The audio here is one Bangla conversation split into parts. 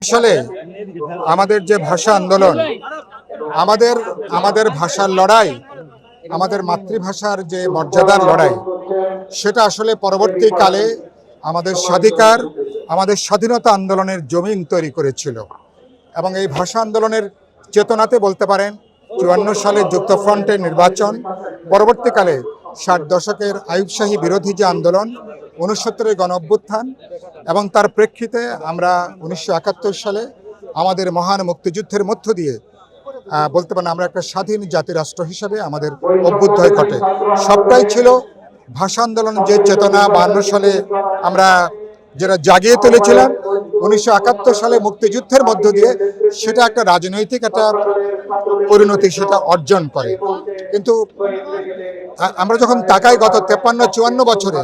আসলে আমাদের যে ভাষা আন্দোলন, আমাদের আমাদের ভাষার লড়াই, আমাদের মাতৃভাষার যে মর্যাদার লড়াই, সেটা আসলে পরবর্তীকালে আমাদের স্বাধিকার, আমাদের স্বাধীনতা আন্দোলনের জমিন তৈরি করেছিল। এবং এই ভাষা আন্দোলনের চেতনাতে বলতে পারেন ৫৪ সালে যুক্তফ্রন্টের নির্বাচন, পরবর্তীকালে ৬০ দশকের আইয়ুব শাহী বিরোধী যে আন্দোলন, ৬৯-এর গণঅভ্যুত্থান এবং তার প্রেক্ষিতে আমরা ১৯৭১ সালে আমাদের মহান মুক্তিযুদ্ধের মধ্য দিয়ে বলতে পারেন আমরা একটা স্বাধীন জাতি রাষ্ট্র হিসেবে আমাদের অভ্যুদয় ঘটে। সবটাই ছিল ভাষা আন্দোলনের যে চেতনা ৫২ সালে আমরা যেটা জাগিয়ে তুলেছিলাম, ১৯৭১ সালে মুক্তিযুদ্ধের মধ্য দিয়ে সেটা একটা রাজনৈতিক একটা পরিণতি সেটা অর্জন করে। কিন্তু আমরা যখন তাকাই গত ৫৩-৫৪ বছরে,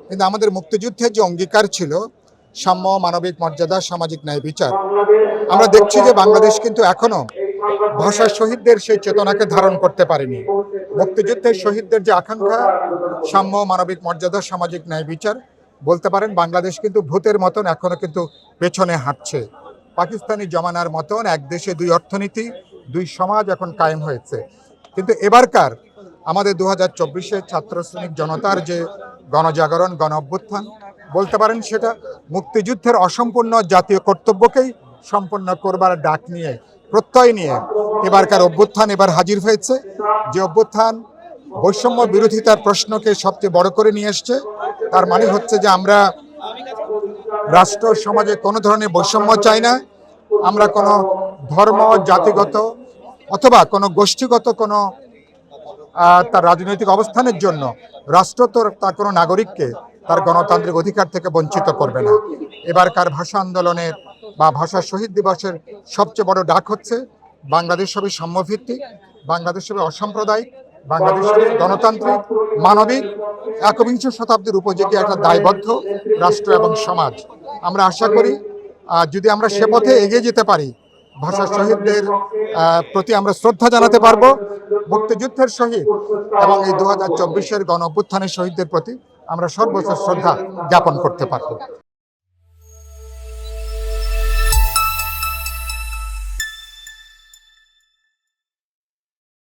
কিন্তু আমাদের মুক্তিযুদ্ধের যে অঙ্গীকার ছিল সাম্য, মানবিক মর্যাদা, সামাজিক ন্যায় বিচার, আমরা দেখছি যে বাংলাদেশ কিন্তু এখনো ভাষা শহীদদের সেই চেতনাকে ধারণ করতে পারেনি। মুক্তিযুদ্ধের শহীদদের যে আকাঙ্ক্ষা সাম্য, মানবিক মর্যাদা, সামাজিক ন্যায় বিচার, বলতে পারেন বাংলাদেশ কিন্তু ভূতের মতন এখনো কিন্তু পেছনে হাঁটছে। পাকিস্তানি জমানার মতন এক দেশে দুই অর্থনীতি, দুই সমাজ এখন কায়েম হয়েছে। কিন্তু এবারকার আমাদের ২০২৪-এর ছাত্র শ্রমিক জনতার যে গণজাগরণ, গণ অভ্যুত্থান, বলতে পারেন সেটা মুক্তিযুদ্ধের অসম্পূর্ণ জাতীয় কর্তব্যকেই সম্পন্ন করবার ডাক নিয়ে, প্রত্যয় নিয়ে এবারকার অভ্যুত্থান এবার হাজির হয়েছে। যে অভ্যুত্থান বৈষম্য বিরোধিতার প্রশ্নকে সবচেয়ে বড় করে নিয়ে এসছে। তার মানে হচ্ছে যে আমরা রাষ্ট্র সমাজে কোনো ধরনের বৈষম্য চাই না। আমরা কোনো ধর্ম, জাতিগত অথবা কোনো গোষ্ঠীগত কোনো তার রাজনৈতিক অবস্থানের জন্য রাষ্ট্র তো তার কোনো নাগরিককে তার গণতান্ত্রিক অধিকার থেকে বঞ্চিত করবে না। এবারকার ভাষা আন্দোলনের বা ভাষা শহীদ দিবসের সবচেয়ে বড় ডাক হচ্ছে বাংলাদেশ হবে সাম্যভিত্তিক, বাংলাদেশ হবে অসাম্প্রদায়িক, বাংলাদেশ হবে গণতান্ত্রিক, মানবিক, একবিংশ শতাব্দীর উপযোগী একটা দায়বদ্ধ রাষ্ট্র এবং সমাজ। আমরা আশা করি যদি আমরা সে পথে এগিয়ে যেতে পারি, ভাষা শহীদদের প্রতি আমরা শ্রদ্ধা জানাতে পারবো, মুক্তিযুদ্ধের শহীদ এবং এই ২০২৪-এর গণ অভ্যুত্থানের শহীদদের প্রতি আমরা সর্বোচ্চ শ্রদ্ধা জ্ঞাপন করতে পারবো।